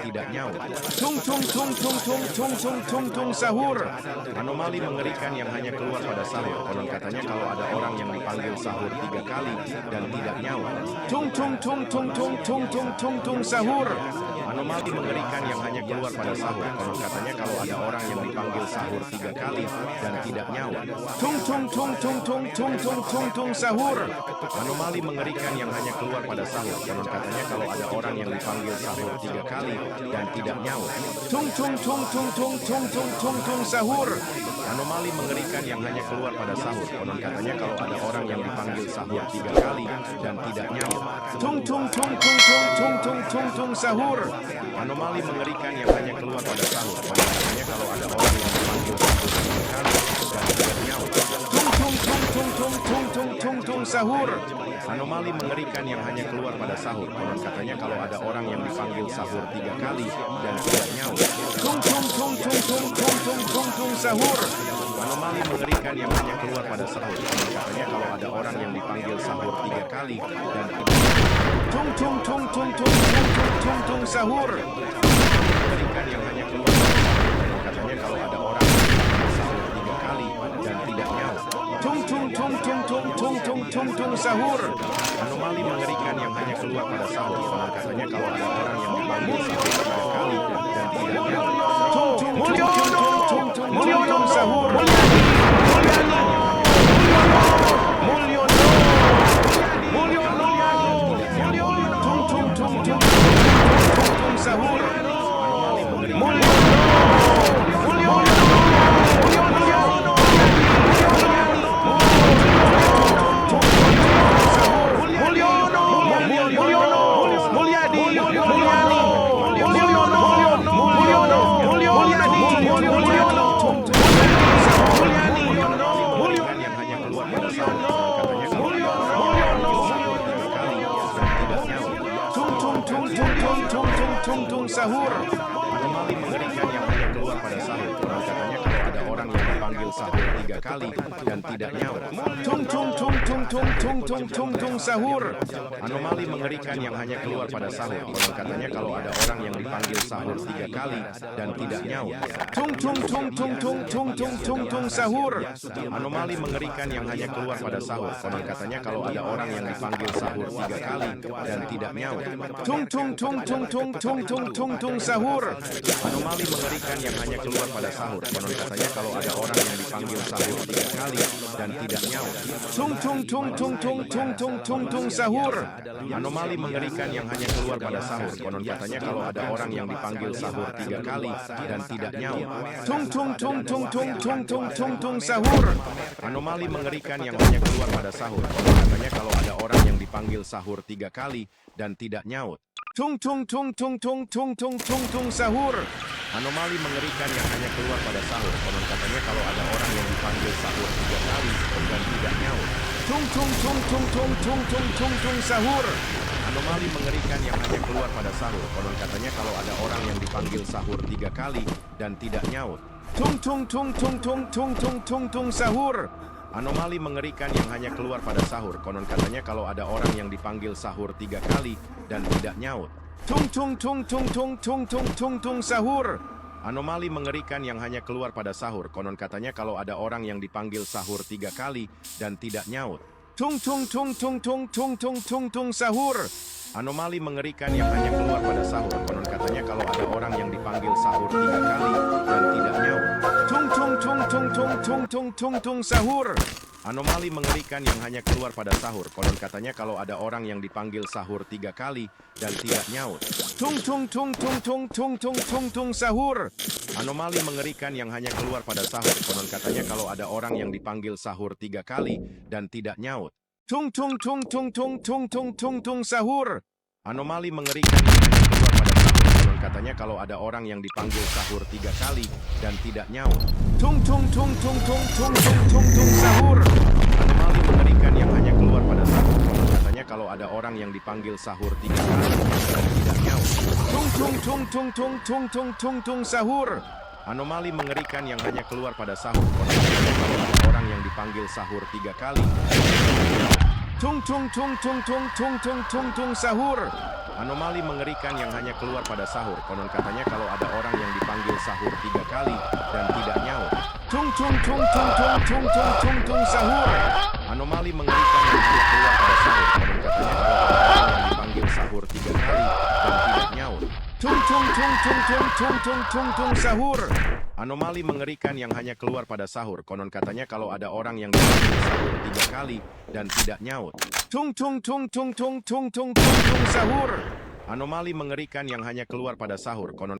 tidak nyaut. Tung tung tung tung tung tung tung tung tung sahur. Anomali mengerikan yang hanya keluar pada sahur. Konon katanya kalau ada orang yang dipanggil sahur 3 kali dan tidak nyaut. Tung tung tung tung tung tung tung tung tung sahur. Anomali mengerikan yang hanya keluar pada sahur. Konon katanya kalau ada orang yang dipanggil sahur 3 kali dan tidak nyaut. Tung tung tung tung tung tung tung tung tung sahur. Anomali mengerikan yang hanya keluar pada sahur. Konon katanya kalau ada orang yang dipanggil sahur 3 kali dan tidak nyaut. Tung tung tung tung tung tung tung tung tung sahur. Anomali mengerikan yang hanya keluar pada sahur. Konon katanya kalau ada orang yang dipanggil sahur 3 kali dan tidak nyaut. Tung tung tung tung tung tung tung tung tung sahur. Anomali mengerikan yang hanya keluar pada sahur. Konon katanya kalau ada orang yang dipanggil sahur 3 kali dan tidak nyaut. Tung tung tung tung tung tung tung tung tung sahur. Anomali mengerikan yang hanya keluar pada sahur. Konon katanya kalau ada orang yang dipanggil sahur 3 kali dan tidak nyaut. Tung tung tung tung tung tung tung tung tung sahur. Anomali mengerikan yang hanya keluar pada sahur. Konon katanya kalau ada orang yang dipanggil sahur 3 kali dan tidak nyaut. Tung tung tung tung tung tung tung tung tung sahur. Mengerikan yang hanya keluar pada sahur. Konon katanya kalau ada orang yang dipanggil sahur 3 kali dan tidak nyaut. Tung tung tung tung tung tung tung tung tung sahur. Anomali mengerikan yang hanya keluar pada sahur. Konon katanya kalau ada orang yang dipanggil sahur 3 kali dan tidak nyaut. Tung tung tung tung tung tung tung tung sahur. Sahur. Anomali mengerikan yang hanya keluar pada sahur. Konon katanya kalau ada orang yang dipanggil sahur 3 kali dan tidak nyaut. Tung tung tung tung tung tung tung tung tung sahur. Anomali mengerikan yang hanya keluar pada sahur. Konon katanya kalau ada orang yang dipanggil sahur 3 kali dan tidak nyaut. Tung tung tung tung tung tung tung tung tung sahur. Anomali mengerikan yang hanya keluar pada sahur. Konon katanya kalau ada orang yang dipanggil sahur 3 kali dan tidak nyaut. Tung tung tung tung tung tung tung tung tung sahur. Anomali mengerikan yang hanya keluar pada sahur. Konon katanya kalau ada orang yang dipanggil sahur 3 kali dan tidak nyaut. Tung tung tung tung tung tung tung tung tung sahur. Anomali mengerikan yang hanya keluar pada sahur. Konon katanya kalau ada orang yang dipanggil sahur 3 kali dan tidak nyaut. Tung tung tung tung tung tung tung tung tung sahur. Anomali mengerikan yang hanya keluar pada sahur. Konon katanya kalau ada orang yang dipanggil sahur 3 kali dan tidak nyaut. Tung tung tung tung tung tung tung tung tung sahur. Anomali mengerikan yang hanya keluar pada sahur. Konon katanya kalau ada orang yang dipanggil sahur 3 kali dan tidak nyaut. Tung tung tung tung tung tung tung tung tung sahur. Anomali mengerikan yang hanya keluar pada sahur. Konon katanya kalau ada orang yang dipanggil sahur 3 kali dan tidak nyaut. Tung tung tung tung tung tung tung tung tung sahur. Anomali mengerikan yang hanya keluar pada sahur. Konon katanya kalau ada orang yang dipanggil sahur 3 kali dan tidak nyaut. Tung tung tung tung tung tung tung tung tung sahur. Anomali mengerikan yang hanya keluar pada sahur. Konon katanya kalau ada orang yang dipanggil sahur 3 kali dan tidak nyaut. Tung tung tung tung tung tung tung tung tung sahur. Anomali mengerikan yang hanya keluar pada sahur. Konon katanya kalau ada orang yang dipanggil sahur 3 kali dan tidak nyaut. Tung tung tung tung tung tung tung tung tung sahur. Anomali mengerikan yang hanya keluar pada sahur. Konon katanya kalau ada orang yang dipanggil sahur 3 kali dan tidak nyaut. Tung tung tung tung tung tung tung tung tung sahur. Anomali mengerikan yang hanya keluar pada sahur. Konon katanya kalau ada orang yang dipanggil sahur 3 kali dan tidak nyaut. Tung tung tung tung tung tung tung tung tung sahur. Anomali mengerikan yang hanya keluar pada sahur. Konon katanya kalau ada orang yang dipanggil sahur 3 kali dan tidak nyaut. Tung tung tung tung tung tung tung tung tung sahur. Anomali mengerikan yang hanya keluar pada sahur. Konon katanya kalau ada orang yang dipanggil sahur 3 kali dan tidak nyaut. Tung tung tung tung tung tung tung tung tung sahur. Anomali mengerikan yang hanya keluar pada sahur. Konon katanya kalau ada orang yang dipanggil sahur 3 kali. Tung tung tung tung tung tung tung tung tung sahur. Anomali mengerikan yang hanya keluar pada sahur. Konon katanya kalau ada orang yang dipanggil sahur 3 kali dan tidak nyaut. Tung tung tung tung tung tung tung tung tung sahur. Anomali mengerikan yang hanya keluar pada sahur. Konon katanya kalau ada orang yang dipanggil sahur 3 kali dan tidak nyaut. Tung tung tung tung tung tung tung tung tung sahur. Anomali mengerikan yang hanya keluar pada sahur. Konon katanya kalau ada orang yang dipanggil sahur 3 kali dan tidak nyaut. Tung tung tung tung tung tung tung tung tung sahur. Anomali mengerikan yang hanya keluar pada sahur. Konon